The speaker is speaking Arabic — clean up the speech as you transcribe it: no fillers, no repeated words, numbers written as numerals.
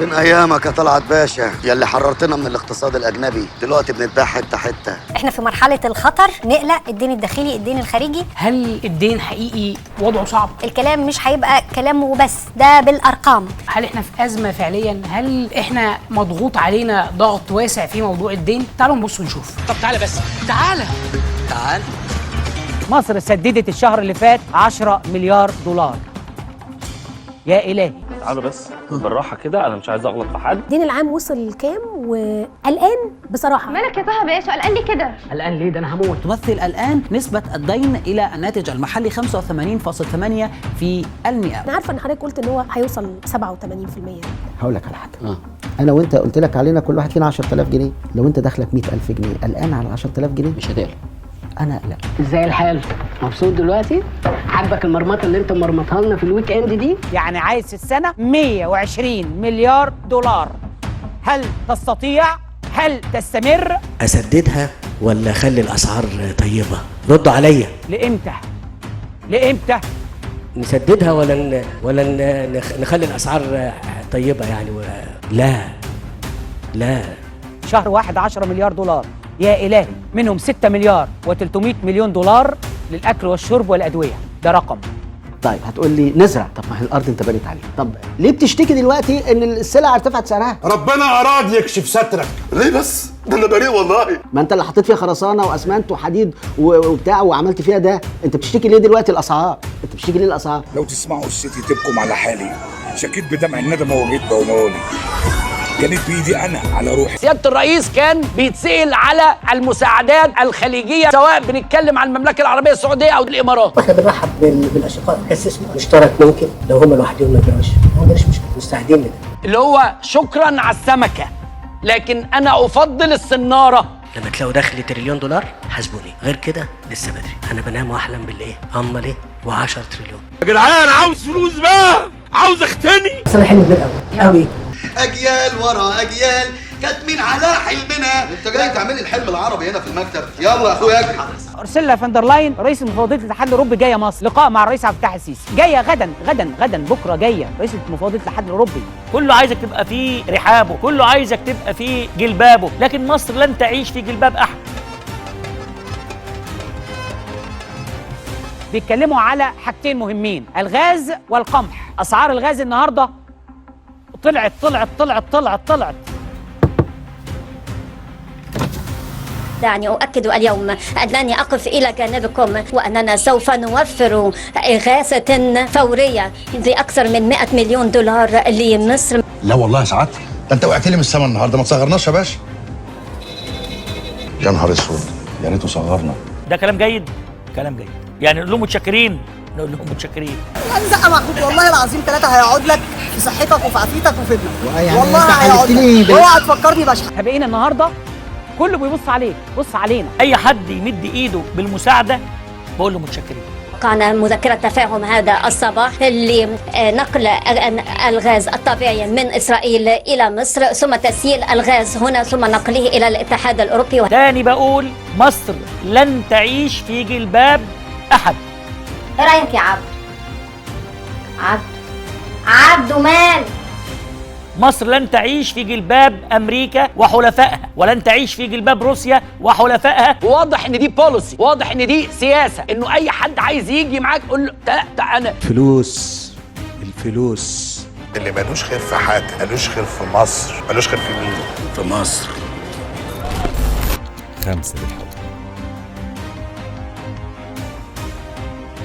من ايامك يا طلعت باشا يلي حررتنا من الاقتصاد الاجنبي، دلوقتي بنتباع حته حته. احنا في مرحله الخطر، نقلق الدين الداخلي الدين الخارجي. هل الدين حقيقي وضعه صعب؟ الكلام مش هيبقى كلام وبس، ده بالارقام. هل احنا في ازمه فعليا؟ هل احنا مضغوط علينا ضغط واسع في موضوع الدين؟ تعالوا نبص ونشوف. طب تعالى بس، تعالى. مصر سددت الشهر اللي فات 10 مليار دولار. يا إلهي. تعالوا بس بالراحه كده، انا مش عايز اغلط في حد. الدين العام وصل لكام وقلقان بصراحه؟ مالك يا طه باشا قلقان ليه كده؟ قلقان ليه؟ ده انا هموت. تمثل الآن نسبة الدين إلى الناتج المحلي 85.8% في المئة. انا عارفه ان حضرتك قلت ان هو هيوصل 87%. هقول لك على حاجه. انا وانت قلت لك علينا كل واحد فينا 10000 جنيه، لو انت دخلك 100000 جنيه قلقان على 10000 جنيه؟ مش هتقلق. انا اقلق. ازاي الحال؟ مبسوط دلوقتي؟ عاجبك المرمطه اللي انت مرمطها لنا في الويك اند دي؟ يعني عايز في السنة 120 مليار دولار. هل تستطيع؟ هل تستمر؟ اسددها ولا اخلي الاسعار طيبه؟ ردوا عليا. لإمتى؟ لإمتى؟ نسددها ولا نخلي الاسعار طيبه يعني لا. شهر واحد 10 مليار دولار. يا إلهي، منهم 6 مليار و300 مليون دولار للأكل والشرب والأدوية. ده رقم. طيب هتقول لي نزرع، طب ما هي الارض انت بنيت عليها، طب ليه بتشتكي دلوقتي ان السلع ارتفعت سعرها؟ ربنا اراد يكشف سترك. ليه بس؟ ده انا بريء والله. ما انت اللي حطيت فيها خرسانه واسمنت وحديد وبتاع وعملت فيها ده، انت بتشتكي ليه دلوقتي الاسعار؟ انت بتشتكي ليه الاسعار؟ لو تسمعوا الست تبكم على حالي، شكيت بدمع الندم وجيت بونولي. كانت بايدي انا على روحي. سياده الرئيس كان بيتسال على المساعدات الخليجيه، سواء بنتكلم عن المملكه العربيه السعوديه او الامارات. احنا بنرحب بالاشقاء كاستثمار مشترك، ممكن لو هم لوحدهم ما يبيعوش، ما عندناش مشكله، مستعدين لده. اللي هو شكرا على السمكه، لكن انا افضل الصناره. لما تلاقوا دخل تريليون دولار حاسبوني، غير كده لسه بدري. انا بنام واحلم بالايه؟ امال ايه؟ و10 تريليون. يا جدعان عاوز فلوس بقى، عاوز اختني. بس انا حلم من الاول قوي. اجيال ورا اجيال كاتمين على حلمنا. انت جاي تعملي الحلم العربي هنا في المكتب؟ يلا يا اخويا اجري. أرسلا فاندرلاين رئيس مفوضية الاتحاد الأوروبي جاية مصر، لقاء مع الرئيس عبد الفتاح السيسي. جاية غدا بكرة جاية رئيسة مفوضية الاتحاد الأوروبي. كله عايزك تبقى في رحابه، كله عايزك تبقى في جلبابه، لكن مصر لن تعيش في جلباب أحد. بيتكلموا على حاجتين مهمين، الغاز والقمح. أسعار الغاز النهاردة طلعت. دعني أؤكد اليوم أنني أقف إلى جانبكم، وأننا سوف نوفر إغاثة فورية لأكثر من 100 مليون دولار لمصر. لا والله يا سعادتك، ده انت وقعت لي من السما النهارده، ما تصغرناش يا باشا. يا نهار اسود، يا ريته صغرنا. ده كلام جيد، كلام جيد. يعني نقول لهم متشكرين، نقول لهم متشكرين. يعني زقه محمود والله العظيم 3 هيقعد لك في صحتك وفي عافيتك وفي ابنك. يعني والله هيقعد لك. اوعى تفكرني بشحن. بقينا النهاردة كله بيبص عليك، بص علينا. أي حد يمد إيده بالمساعدة بقول له متشكرين. كان مذكرة تفاهم هذا الصباح لنقل الغاز الطبيعي من إسرائيل إلى مصر، ثم تسييل الغاز هنا، ثم نقله إلى الاتحاد الأوروبي. تاني بقول مصر لن تعيش في جلباب أحد. إيه رأيك يا عبد ومال؟ مصر لن تعيش في جلباب أمريكا وحلفائها، ولن تعيش في جلباب روسيا وحلفائها. واضح ان دي بوليسي، واضح ان دي سياسه، انه اي حد عايز يجي معاك قول له انا الفلوس اللي مالوش خير في حد، مالوش خير في مصر، مالوش خير في مين؟ في مصر. 5 بالحب.